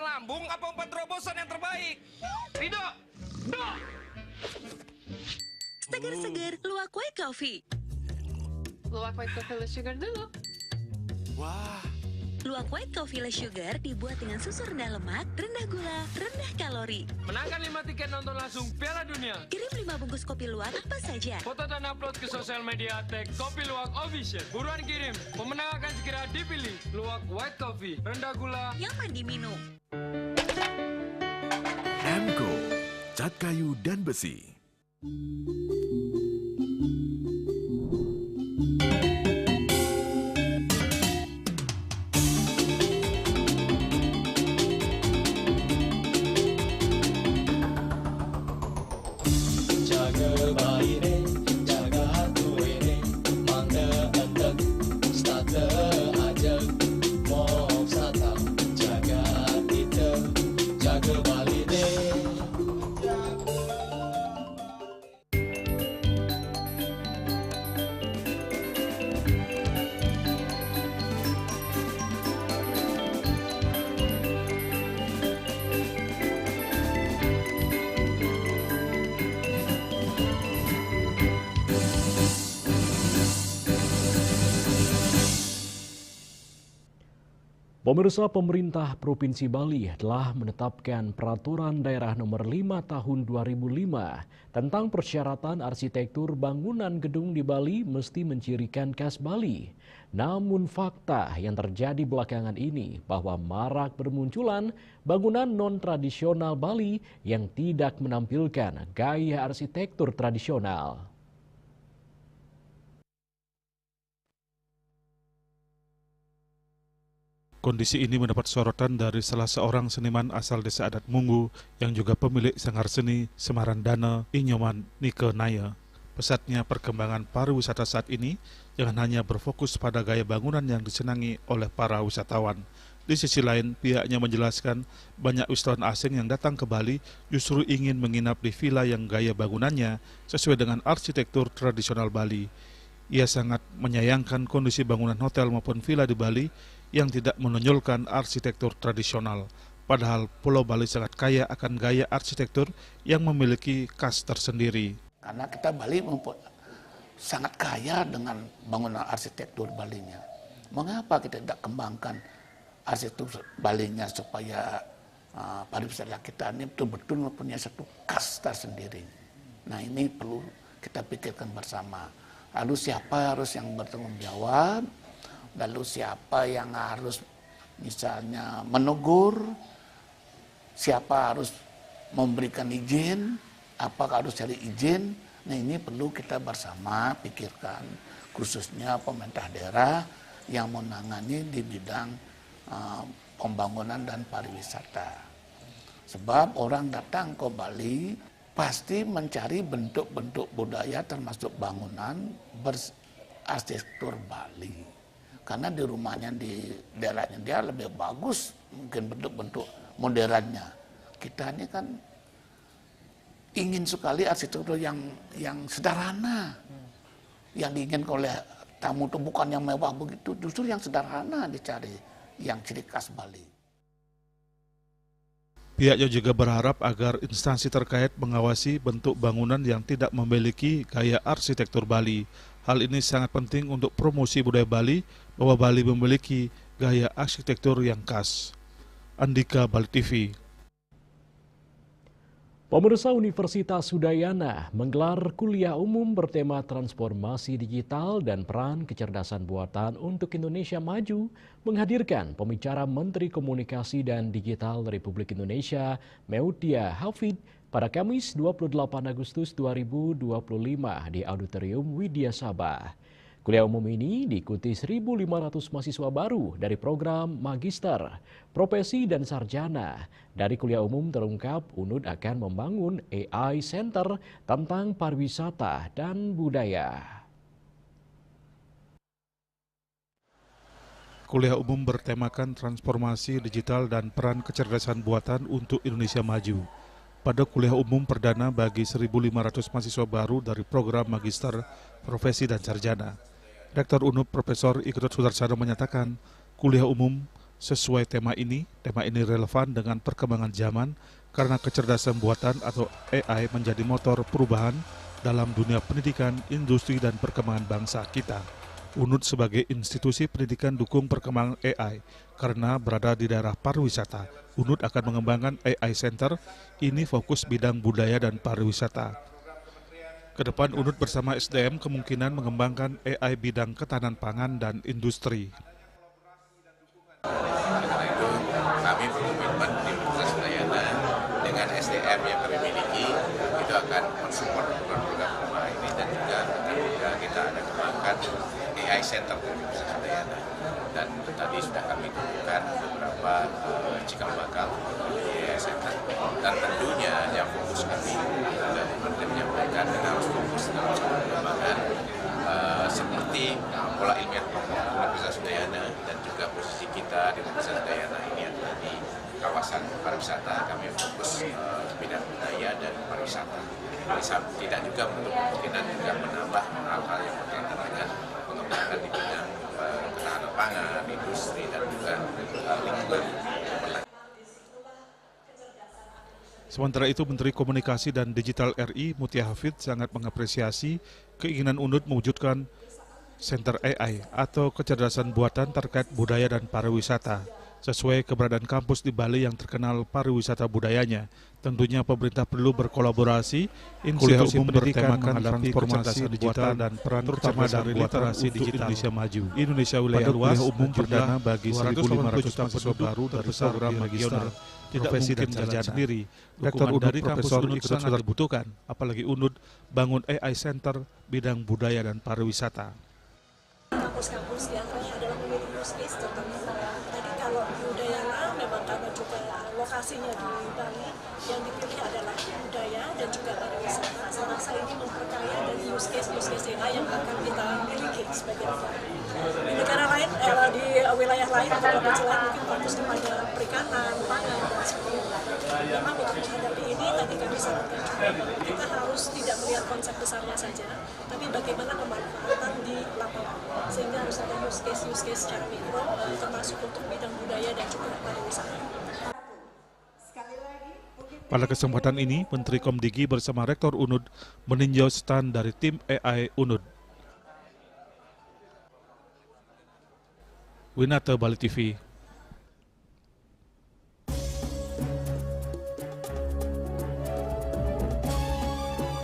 Lambung apa umpan terobosan yang terbaik? Rido! Do! Seger-seger, luwak white coffee. luwak white coffee less sugar dulu. Wah. Luwak white coffee less sugar dibuat dengan susu rendah lemak, rendah gula, rendah kalori. Menangkan 5 tiket nonton langsung Piala Dunia. Kirim 5 bungkus kopi luwak apa saja. Foto dan upload ke sosial media tag Kopi Luwak Official. Buruan kirim, pemenang akan segera dipilih. Luwak white coffee, rendah gula, nyaman diminum. Hemco, cat kayu dan besi. Pemirsa, pemerintah Provinsi Bali telah menetapkan Peraturan Daerah Nomor 5 Tahun 2005 tentang persyaratan arsitektur bangunan gedung di Bali mesti mencirikan khas Bali. Namun fakta yang terjadi belakangan ini bahwa marak bermunculan bangunan non-tradisional Bali yang tidak menampilkan gaya arsitektur tradisional. Kondisi ini mendapat sorotan dari salah seorang seniman asal desa adat Munggu yang juga pemilik sanggar seni Semarandana Inyoman Nike Naya. Pesatnya perkembangan pariwisata saat ini jangan hanya berfokus pada gaya bangunan yang disenangi oleh para wisatawan. Di sisi lain, pihaknya menjelaskan banyak wisatawan asing yang datang ke Bali justru ingin menginap di villa yang gaya bangunannya sesuai dengan arsitektur tradisional Bali. Ia sangat menyayangkan kondisi bangunan hotel maupun villa di Bali yang tidak menonjolkan arsitektur tradisional. Padahal Pulau Bali sangat kaya akan gaya arsitektur yang memiliki khas tersendiri. Karena kita Bali sangat kaya dengan bangunan arsitektur Balinya. Mengapa kita tidak kembangkan arsitektur Balinya supaya pariwisata kita ini betul-betul mempunyai satu khas tersendiri. Nah, ini perlu kita pikirkan bersama. Lalu siapa harus yang bertanggung jawab? Lalu siapa yang harus misalnya menegur, siapa harus memberikan izin, apakah harus cari izin. Nah, ini perlu kita bersama pikirkan, khususnya pemerintah daerah yang menangani di bidang pembangunan dan pariwisata. Sebab orang datang ke Bali pasti mencari bentuk-bentuk budaya termasuk bangunan berarsitektur Bali. Karena di rumahnya, di daerahnya dia lebih bagus mungkin bentuk-bentuk modernnya. Kita ini kan ingin sekali arsitektur yang sederhana. Yang diinginkan oleh tamu itu bukan yang mewah begitu, justru yang sederhana dicari, yang ciri khas Bali. Pihaknya juga berharap agar instansi terkait mengawasi bentuk bangunan yang tidak memiliki gaya arsitektur Bali. Hal ini sangat penting untuk promosi budaya Bali, bahwa Bali memiliki gaya arsitektur yang khas. Andika, Bali TV. Pemirsa, Universitas Udayana menggelar kuliah umum bertema transformasi digital dan peran kecerdasan buatan untuk Indonesia Maju, menghadirkan pembicara Menteri Komunikasi dan Digital Republik Indonesia, Meutia Hafid, pada Kamis 28 Agustus 2025 di Auditorium Widya Sabah. Kuliah umum ini diikuti 1.500 mahasiswa baru dari program Magister, Profesi dan Sarjana. Dari kuliah umum terungkap UNUD akan membangun AI Center tentang pariwisata dan budaya. Kuliah umum bertemakan transformasi digital dan peran kecerdasan buatan untuk Indonesia Maju. Pada kuliah umum perdana bagi 1.500 mahasiswa baru dari program Magister, Profesi dan Sarjana, Rektor UNUD Profesor Ikut Sudarsana menyatakan kuliah umum sesuai tema ini relevan dengan perkembangan zaman karena kecerdasan buatan atau AI menjadi motor perubahan dalam dunia pendidikan, industri dan perkembangan bangsa kita. UNUD sebagai institusi pendidikan dukung perkembangan AI. Karena berada di daerah pariwisata, UNUD akan mengembangkan AI Center, ini fokus bidang budaya dan pariwisata. Kedepan UNUD bersama SDM kemungkinan mengembangkan AI bidang ketahanan pangan dan industri. Karena itu kami berkomitmen di Universitas Udayana dengan SDM yang kami miliki itu akan mensupport program ini, dan juga kita ada kembangkan AI Center di Universitas Udayana, dan tadi sudah kami tunjukkan beberapa cikal bakal AI Center, dan tentunya yang fokus kami dan menyampaikan dan harus fokus dalam pengembangan seperti pola ilmiah Universitas Udayana dan juga posisi kita di Universitas Udayana ini adalah di kawasan pariwisata. Kami fokus bidang budaya dan pariwisata. Tidak juga menutup kemungkinan juga menambah hal-hal yang berkaitan dengan pengembangan di bidang ketahanan pangan, industri, dan juga lingkungan. Sementara itu, Menteri Komunikasi dan Digital RI Mutia Hafid sangat mengapresiasi keinginan UNUD mewujudkan Center AI atau kecerdasan buatan terkait budaya dan pariwisata. Sesuai keberadaan kampus di Bali yang terkenal pariwisata budayanya, tentunya pemerintah perlu berkolaborasi, institusi pendidikan menghadapi transformasi digital dan peran terutama dari literasi digital Indonesia maju. Indonesia wilayah luas umum perdana bagi 1.500 juta penduduk baru dari program magister. Tidak mungkin jalan sendiri. Rektor UNUD dari Profesor UNUD sangat dibutuhkan, apalagi UNUD bangun AI Center bidang budaya dan pariwisata. Kampus-kampus yang adalah memiliki use case tertentu. Jadi kalau di Udayana memang karena juga lokasinya di Bali, yang dipilih adalah budaya dan juga pariwisata. Saya rasa ini memperkaya dari use case AI yang akan kita miliki sebagai negara. Di negara lain, di wilayah lain atau provinsi lain mungkin fokus kepada perikanan, pangan, dan sebagainya. Memang untuk menghadapi ini tadi kami sarankan juga kita harus tidak melihat konsep besarnya saja, tapi bagaimana pemanfaatan di lapangan. Sehingga harus ada use case secara mikro, termasuk untuk bidang budaya dan juga pariwisata. Pada kesempatan ini, Menteri Komdigi bersama Rektor UNUD meninjau stand dari tim AI UNUD. Winata, Bali TV.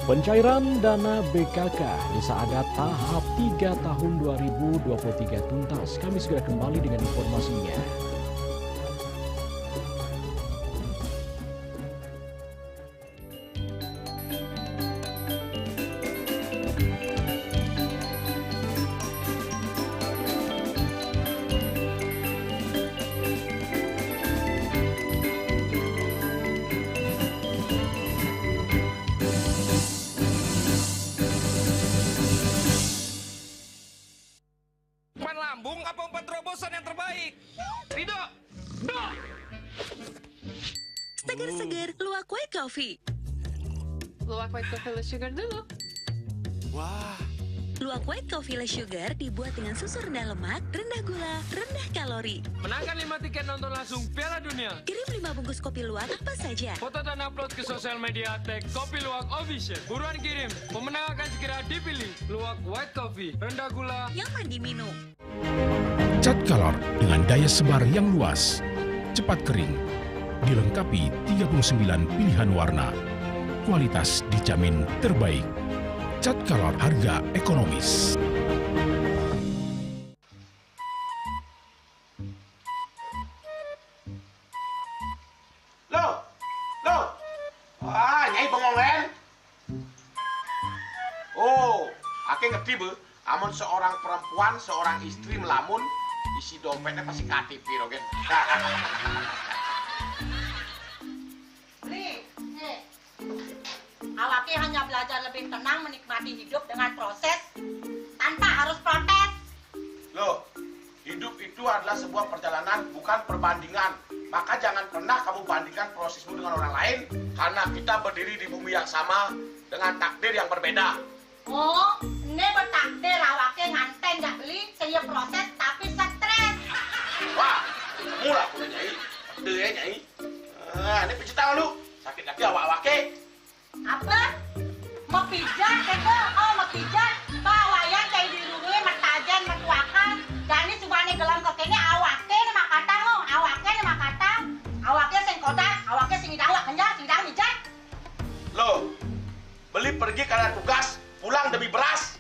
Pencairan dana BKK di saat tahap 3 tahun 2023 tuntas. Kami segera kembali dengan informasinya. Lambung apa umpan terobosan yang terbaik? Ridho! No! Seger-seger, luwak white coffee. Luwak white coffee less sugar dulu. Wah. Luwak white coffee less sugar dibuat dengan susu rendah lemak, rendah gula, rendah kalori. Menangkan 5 tiket nonton langsung Piala Dunia. Kirim 5 bungkus kopi luwak apa saja. Foto dan upload ke sosial media tag Kopi Luwak Official. Buruan kirim, pemenang akan segera dipilih. Luwak white coffee, rendah gula, nyaman diminum. Cat Color dengan daya sebar yang luas, cepat kering, dilengkapi 39 pilihan warna. Kualitas dijamin terbaik. Cat Color, harga ekonomis. Loh, nyai bengong kan? Oh, aku ngerti bu. Amun seorang perempuan, seorang istri melamun, isi dompetnya pasti KTP, Rogen. Awake hanya belajar lebih tenang menikmati hidup dengan proses tanpa harus protes. Loh, hidup itu adalah sebuah perjalanan, bukan perbandingan. Maka jangan pernah kamu bandingkan prosesmu dengan orang lain, karena kita berdiri di bumi yang sama dengan takdir yang berbeda. Oh, ini bertakdir awake nganten gak beli, saya proses tapi stres. Wah, mula aku nyai. Deh ya nyai. Ini pijit tangan lu. Sakit lagi awak-awake. Apa? Mau pijat, keko? Oh, mau pijat? Bawayan kayak di rumah, matajan, pergi karena tugas, pulang demi beras.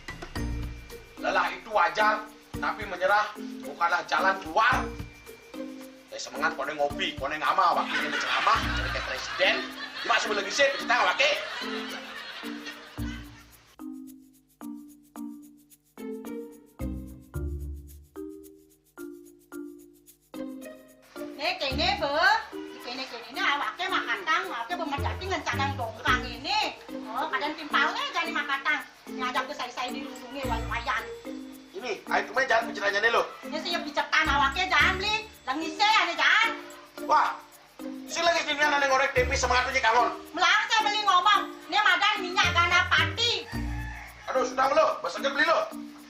Lelah itu wajar, tapi menyerah bukanlah jalan keluar. Semangat kone ngopi, kone ngama, waktu ini ceramah, jadi kayak presiden. Cuma sebelum lagi sih, kita nggak pakai. Kene be, kene ini awaknya makatang, awaknya bermedati ngencanang dongkang ini. Oh, kadang timpalnya jadi makatang. Ngajak ke saya dilindungi wayan. Ini, ayo cuma jangan bicaranya nih lo. Ini siap bicetan awaknya jangan beli, langise ane jangan. Wah, si lagi sini ane ngorek tempe semangat aja kawan. Melarang saya beli ngomong, ini madan minyak gana pati. Aduh, sudah lo, basahnya beli lo.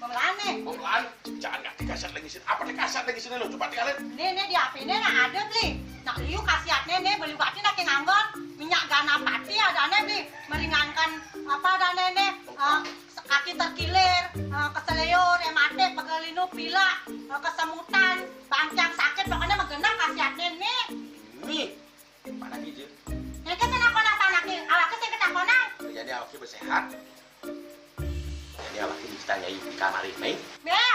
Pemelaan nih. Pemelaan, jangan ngerti kasar lagi sini. Apa kasar lagi sini lo? Coba tinggalin. Nih di HP ini ada beli. Nak liu kasihatnya nih beli bati nak nganggon minyak gana pati ada nih beli meringankan apa ada nih kaki terkilir, keseleur, emate, pegelinu, pila, kesemutan, bancang sakit pokoknya menggenang kasihatnya nih. Nih, mana gitu? Ini kan saya nak anaknya, awaknya saya ketakonan. Jadi awaknya bersehat. Jadi awaknya bisa nyai di kamar ini.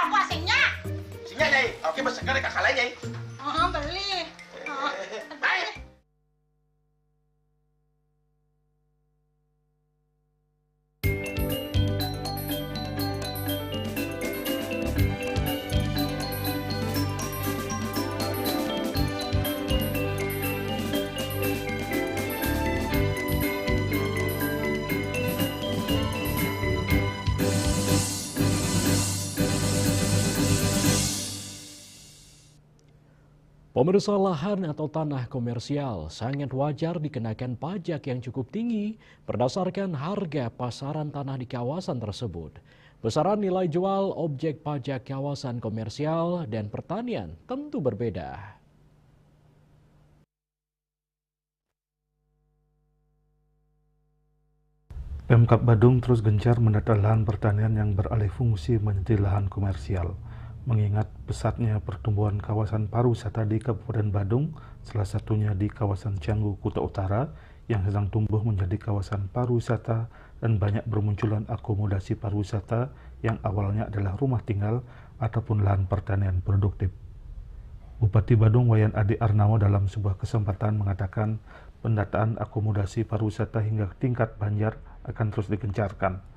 Aku asingnya. Asingnya nyai, awaknya bersehat kakak lain nyai. Beli. Baik. Pemirsa, lahan atau tanah komersial sangat wajar dikenakan pajak yang cukup tinggi berdasarkan harga pasaran tanah di kawasan tersebut. Besaran nilai jual objek pajak kawasan komersial dan pertanian tentu berbeda. Pemkab Badung terus gencar mendata lahan pertanian yang beralih fungsi menjadi lahan komersial. Mengingat pesatnya pertumbuhan kawasan pariwisata di Kabupaten Badung, salah satunya di kawasan Canggu, Kuta Utara, yang sedang tumbuh menjadi kawasan pariwisata dan banyak bermunculan akomodasi pariwisata yang awalnya adalah rumah tinggal ataupun lahan pertanian produktif. Bupati Badung Wayan Adi Arnawo dalam sebuah kesempatan mengatakan pendataan akomodasi pariwisata hingga tingkat banjar akan terus digencarkan.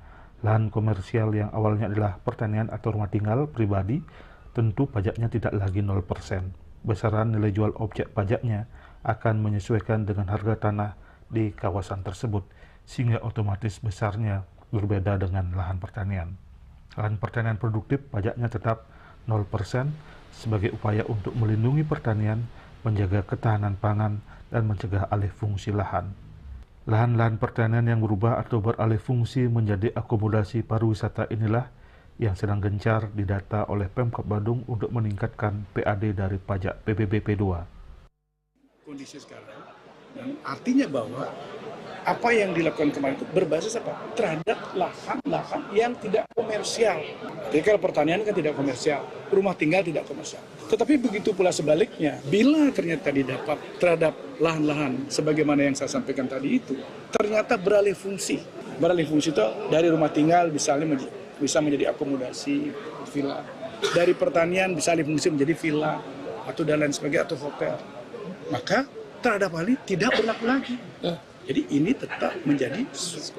Lahan komersial yang awalnya adalah pertanian atau rumah tinggal pribadi, tentu pajaknya tidak lagi 0%. Besaran nilai jual objek pajaknya akan menyesuaikan dengan harga tanah di kawasan tersebut, sehingga otomatis besarnya berbeda dengan lahan pertanian. Lahan pertanian produktif pajaknya tetap 0% sebagai upaya untuk melindungi pertanian, menjaga ketahanan pangan, dan mencegah alih fungsi lahan. Lahan-lahan pertanian yang berubah atau beralih fungsi menjadi akomodasi pariwisata inilah yang sedang gencar didata oleh Pemkab Badung untuk meningkatkan PAD dari pajak PBBP 2. Kondisi sekarang, dan artinya bahwa apa yang dilakukan kemarin itu berbasis apa? Terhadap lahan-lahan yang tidak komersial. Jadi kalau pertanian kan tidak komersial, rumah tinggal tidak komersial. Tetapi begitu pula sebaliknya, bila ternyata didapat terhadap lahan-lahan sebagaimana yang saya sampaikan tadi itu, ternyata beralih fungsi. Beralih fungsi itu dari rumah tinggal misalnya bisa menjadi akomodasi villa. Dari pertanian bisa alih fungsi menjadi villa atau dan lain sebagainya atau hotel. Maka terhadap hal ini tidak berlaku lagi. Jadi ini tetap menjadi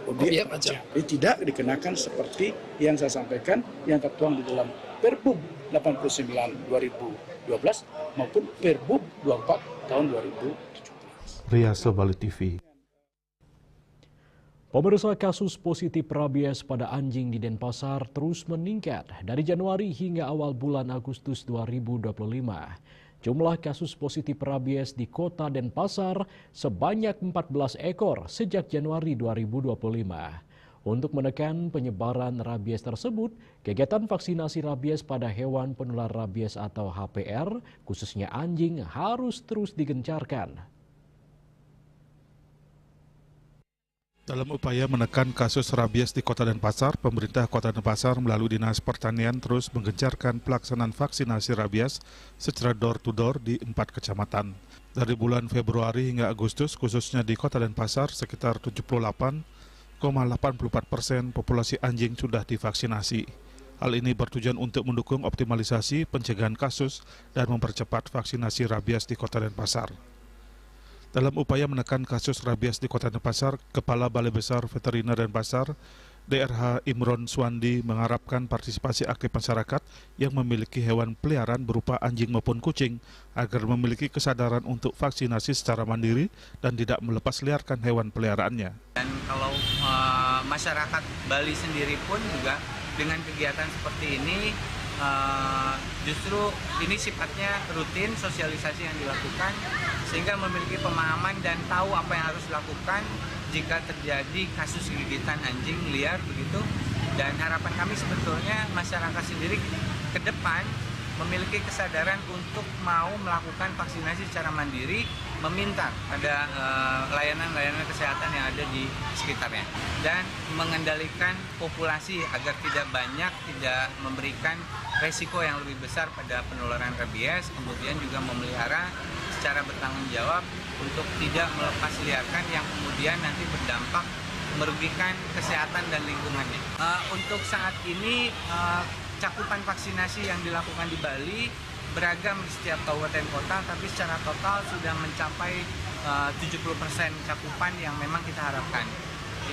objek pajak. Jadi tidak dikenakan seperti yang saya sampaikan yang tertuang di dalam Perbub 89 2012 maupun Perbub 24 tahun 2017. Riyaso Bali TV. Pemirsa, kasus positif rabies pada anjing di Denpasar terus meningkat dari Januari hingga awal bulan Agustus 2025. Jumlah kasus positif rabies di kota Denpasar sebanyak 14 ekor sejak Januari 2025. Untuk menekan penyebaran rabies tersebut, kegiatan vaksinasi rabies pada hewan penular rabies atau HPR, khususnya anjing, harus terus digencarkan. Dalam upaya menekan kasus rabies di Kota Denpasar, pemerintah Kota Denpasar melalui Dinas Pertanian terus menggencarkan pelaksanaan vaksinasi rabies secara door-to-door di 4 kecamatan. Dari bulan Februari hingga Agustus, khususnya di Kota Denpasar, sekitar 78 84% populasi anjing sudah divaksinasi. Hal ini bertujuan untuk mendukung optimalisasi pencegahan kasus dan mempercepat vaksinasi rabies di Kota Denpasar. Dalam upaya menekan kasus rabies di Kota Denpasar, Kepala Balai Besar Veteriner Denpasar, DRH Imron Swandi mengharapkan partisipasi aktif masyarakat yang memiliki hewan peliharaan berupa anjing maupun kucing agar memiliki kesadaran untuk vaksinasi secara mandiri dan tidak melepas liarkan hewan peliharaannya. Dan kalau masyarakat Bali sendiri pun juga dengan kegiatan seperti ini justru ini sifatnya rutin sosialisasi yang dilakukan sehingga memiliki pemahaman dan tahu apa yang harus dilakukan jika terjadi kasus gigitan anjing liar begitu. Dan harapan kami sebetulnya masyarakat sendiri ke depan memiliki kesadaran untuk mau melakukan vaksinasi secara mandiri, meminta pada layanan-layanan kesehatan yang ada di sekitarnya dan mengendalikan populasi agar tidak banyak, tidak memberikan resiko yang lebih besar pada penularan rabies, kemudian juga memelihara secara bertanggung jawab untuk tidak melepas liarkan yang kemudian nanti berdampak merugikan kesehatan dan lingkungannya. Untuk saat ini cakupan vaksinasi yang dilakukan di Bali beragam di setiap kabupaten kota, tapi secara total sudah mencapai 70% cakupan yang memang kita harapkan.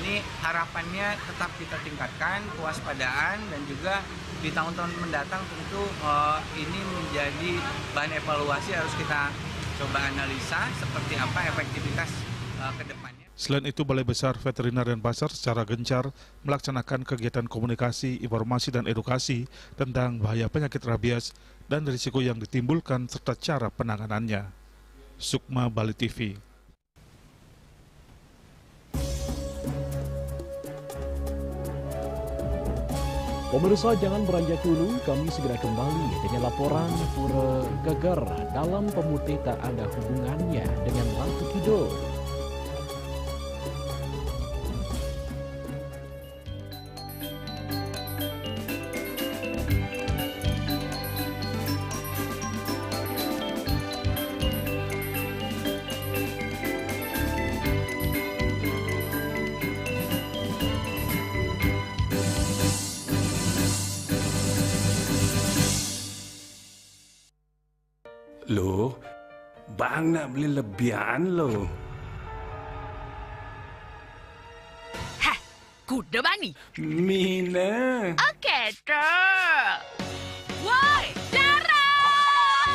Ini harapannya tetap kita tingkatkan kewaspadaan dan juga di tahun-tahun mendatang tentu ini menjadi bahan evaluasi, harus kita coba analisa seperti apa efektivitas ke depannya. Selain itu, Balai Besar Veteriner Denpasar secara gencar melaksanakan kegiatan komunikasi, informasi, dan edukasi tentang bahaya penyakit rabies dan risiko yang ditimbulkan serta cara penanganannya. Sukma Bali TV. Pemirsa, jangan beranjak dulu, kami segera kembali dengan laporan Pura Geger dalam pemutih tak ada hubungannya dengan Ratu Kidul. Loh, Bang nak beli lebihan loh. Hah, kuda bani? Mina. Oke, truk. Woi, darah!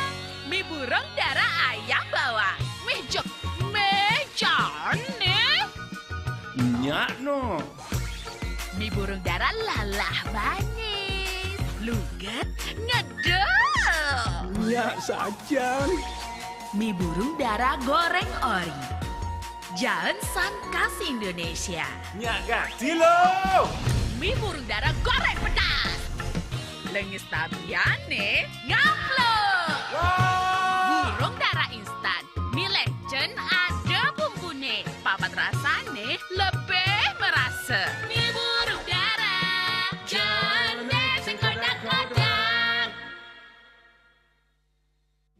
Mie burung darah ayam bawa. Mie jok, meja nih. Nyak no. Mie burung darah lalah manis. Lugat, ngedel. Nyak saja. Mie burung darah goreng ori. Jalan San Kasih Indonesia. Nyak ganti loh. Mie burung darah goreng pedas. Lengis tabiane ngamplok. Burung darah instan. Mie legend ada bumbune. Papat rasane lebih merasa. Mie burung darah. Jangan sengkodak-kodak.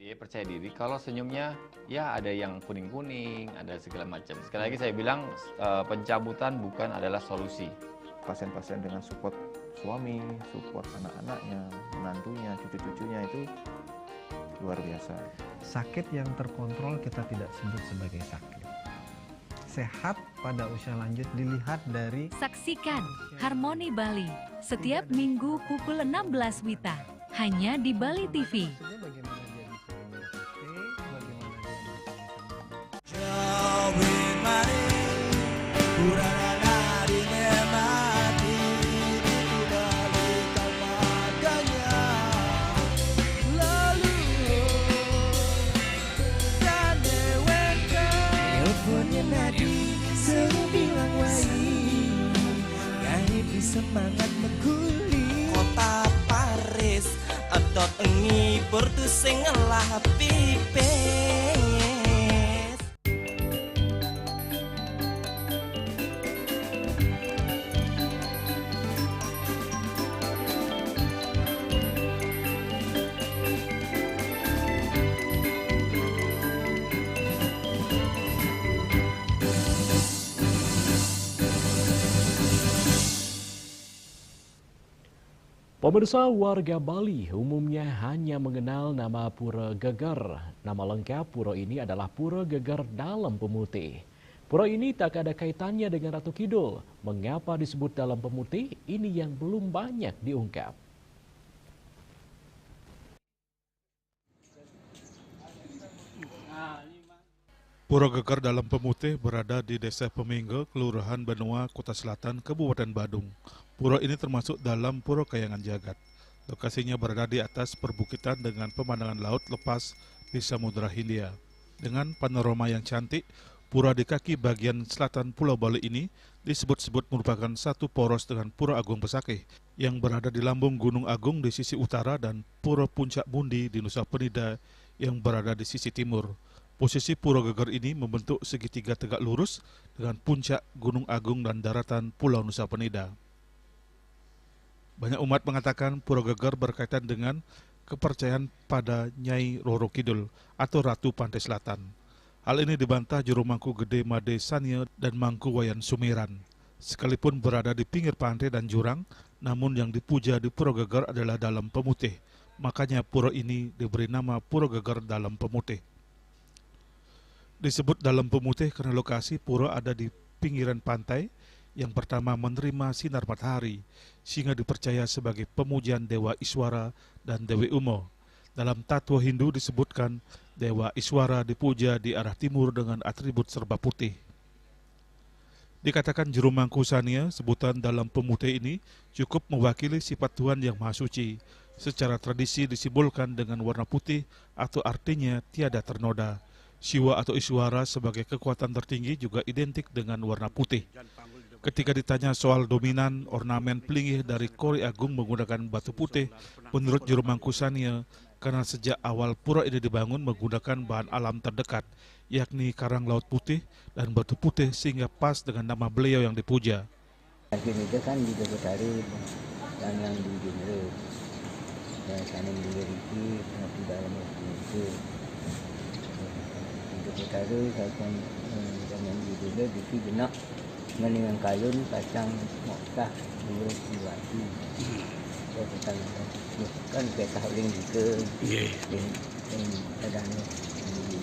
Dia percaya diri kalau senyumnya ya ada yang kuning-kuning, ada segala macam. Sekali lagi saya bilang pencabutan bukan adalah solusi. Pasien-pasien dengan support suami, support anak-anaknya, menantunya, cucu-cucunya itu luar biasa. Sakit yang terkontrol kita tidak sebut sebagai sakit. Sehat pada usia lanjut dilihat dari... Saksikan Harmoni Bali setiap minggu pukul 16 WITA hanya di Bali TV. Semangat meguli kota Paris adot engi bertu sing ngelah pipes. Pemirsa, warga Bali umumnya hanya mengenal nama Pura Geger. Nama lengkap pura ini adalah Pura Geger Dalam Pemutih. Pura ini tak ada kaitannya dengan Ratu Kidul. Mengapa disebut Dalam Pemutih? Ini yang belum banyak diungkap. Pura Geger Dalam Pemutih berada di Desa Pemingge, Kelurahan Benua, Kota Selatan, Kabupaten Badung. Pura ini termasuk dalam Pura Kayangan Jagat. Lokasinya berada di atas perbukitan dengan pemandangan laut lepas di Samudra Hindia. Dengan panorama yang cantik, pura di kaki bagian selatan Pulau Bali ini disebut-sebut merupakan satu poros dengan Pura Agung Besakih yang berada di lambung Gunung Agung di sisi utara dan Pura Puncak Bundi di Nusa Penida yang berada di sisi timur. Posisi Pura Geger ini membentuk segitiga tegak lurus dengan puncak Gunung Agung dan daratan Pulau Nusa Penida. Banyak umat mengatakan Pura Geger berkaitan dengan kepercayaan pada Nyai Roro Kidul atau Ratu Pantai Selatan. Hal ini dibantah juru mangku Gede Made Sanya dan mangku Wayan Sumiran. Sekalipun berada di pinggir pantai dan jurang, namun yang dipuja di Pura Geger adalah Dalam Pemutih. Makanya pura ini diberi nama Pura Geger Dalam Pemutih. Disebut Dalam Pemutih karena lokasi pura ada di pinggiran pantai yang pertama menerima sinar matahari, sehingga dipercaya sebagai pemujaan Dewa Iswara dan Dewi Umo. Dalam tatwa Hindu disebutkan Dewa Iswara dipuja di arah timur dengan atribut serba putih. Dikatakan juru mangku Sania, sebutan Dalam Pemutih ini cukup mewakili sifat Tuhan yang Maha Suci. Secara tradisi disimbolkan dengan warna putih atau artinya tiada ternoda. Siwa atau Iswara sebagai kekuatan tertinggi juga identik dengan warna putih. Ketika ditanya soal dominan ornamen pelinggih dari Kori Agung menggunakan batu putih, menurut juru mangku Sania, karena sejak awal pura ini dibangun menggunakan bahan alam terdekat, yakni karang laut putih dan batu putih sehingga pas dengan nama beliau yang dipuja. Itu kan di Jogotari dan yang di Jember, dan kanan di Riki, di dalam itu. Di Jogotari kan yang di Jember di Jenak. Dengan kayun kacang mokah dulu diwati kan kayak tahun juga yang ada di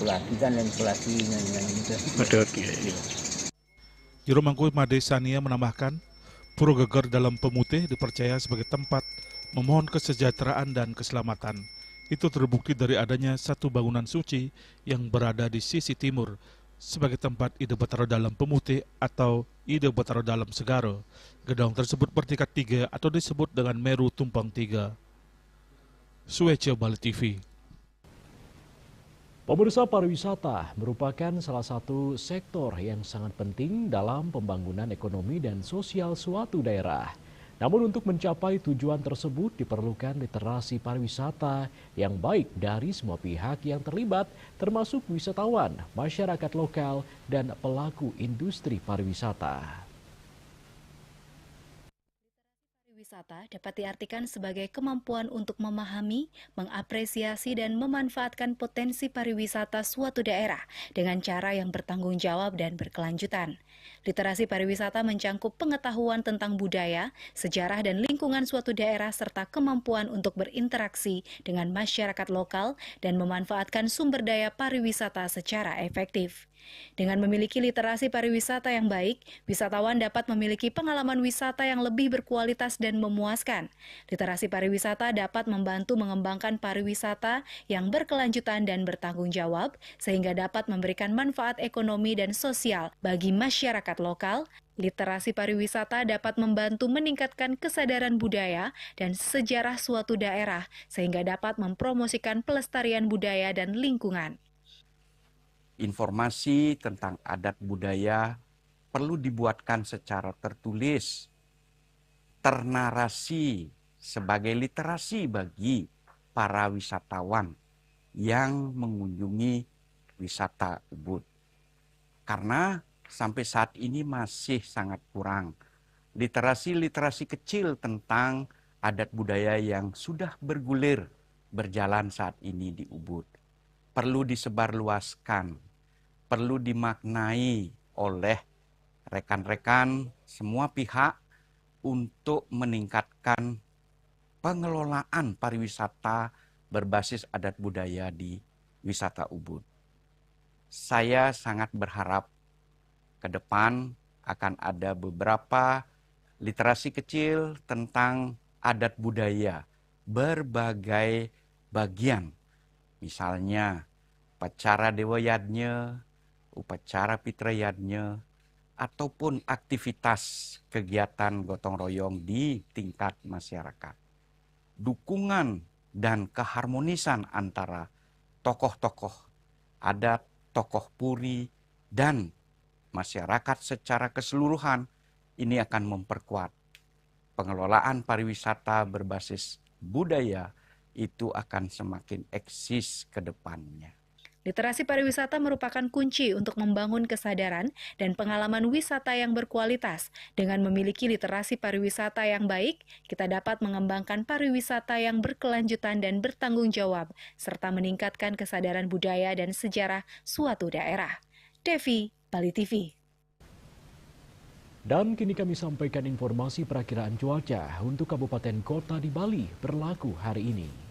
pelaki kan dan pelaki yang itu Juru mangku Made Sania menambahkan Pura Geger Dalam Pemutih dipercaya sebagai tempat memohon kesejahteraan dan keselamatan. Itu terbukti dari adanya satu bangunan suci yang berada di sisi timur sebagai tempat Ide Batara Dalam Pemutih atau Ide Batara Dalam Segara. Gedung tersebut bertingkat 3 atau disebut dengan Meru Tumpang 3. Suece Bali TV. Pemirsa, pariwisata merupakan salah satu sektor yang sangat penting dalam pembangunan ekonomi dan sosial suatu daerah. Namun untuk mencapai tujuan tersebut diperlukan literasi pariwisata yang baik dari semua pihak yang terlibat, termasuk wisatawan, masyarakat lokal, dan pelaku industri pariwisata. Pariwisata dapat diartikan sebagai kemampuan untuk memahami, mengapresiasi, dan memanfaatkan potensi pariwisata suatu daerah dengan cara yang bertanggung jawab dan berkelanjutan. Literasi pariwisata mencangkup pengetahuan tentang budaya, sejarah, dan lingkungan suatu daerah serta kemampuan untuk berinteraksi dengan masyarakat lokal dan memanfaatkan sumber daya pariwisata secara efektif. Dengan memiliki literasi pariwisata yang baik, wisatawan dapat memiliki pengalaman wisata yang lebih berkualitas dan memuaskan. Literasi pariwisata dapat membantu mengembangkan pariwisata yang berkelanjutan dan bertanggung jawab, sehingga dapat memberikan manfaat ekonomi dan sosial bagi masyarakat lokal. Literasi pariwisata dapat membantu meningkatkan kesadaran budaya dan sejarah suatu daerah, sehingga dapat mempromosikan pelestarian budaya dan lingkungan. Informasi tentang adat budaya perlu dibuatkan secara tertulis, ternarasi sebagai literasi bagi para wisatawan yang mengunjungi wisata Ubud. Karena sampai saat ini masih sangat kurang literasi-literasi kecil tentang adat budaya yang sudah bergulir berjalan saat ini di Ubud. Perlu disebarluaskan, perlu dimaknai oleh rekan-rekan semua pihak untuk meningkatkan pengelolaan pariwisata berbasis adat budaya di wisata Ubud. Saya sangat berharap ke depan akan ada beberapa literasi kecil tentang adat budaya berbagai bagian. Misalnya upacara Dewa Yadnya, upacara Pitra Yadnya, ataupun aktivitas kegiatan gotong royong di tingkat masyarakat. Dukungan dan keharmonisan antara tokoh-tokoh adat, tokoh puri, dan masyarakat secara keseluruhan ini akan memperkuat pengelolaan pariwisata berbasis budaya itu akan semakin eksis ke depannya. Literasi pariwisata merupakan kunci untuk membangun kesadaran dan pengalaman wisata yang berkualitas. Dengan memiliki literasi pariwisata yang baik, kita dapat mengembangkan pariwisata yang berkelanjutan dan bertanggung jawab, serta meningkatkan kesadaran budaya dan sejarah suatu daerah. Devi, Bali TV. Dan kini kami sampaikan informasi perakiraan cuaca untuk kabupaten kota di Bali berlaku hari ini.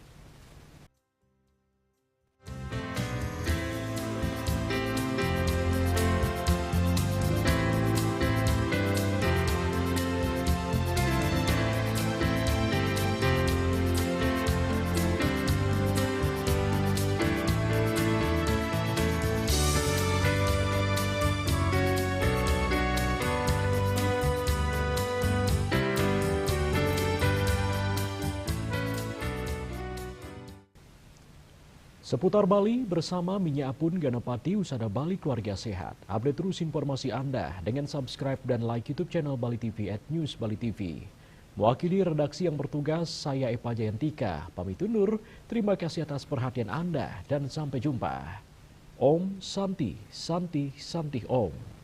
Seputar Bali bersama Minyak Apun Ganapati Usada Bali Keluarga Sehat. Update terus informasi Anda dengan subscribe dan like YouTube channel Bali TV @newsbali.tv. Mewakili redaksi yang bertugas, saya Epa Jayantika. Pamit undur, terima kasih atas perhatian Anda dan sampai jumpa. Om Santi, Santi, Santi Om.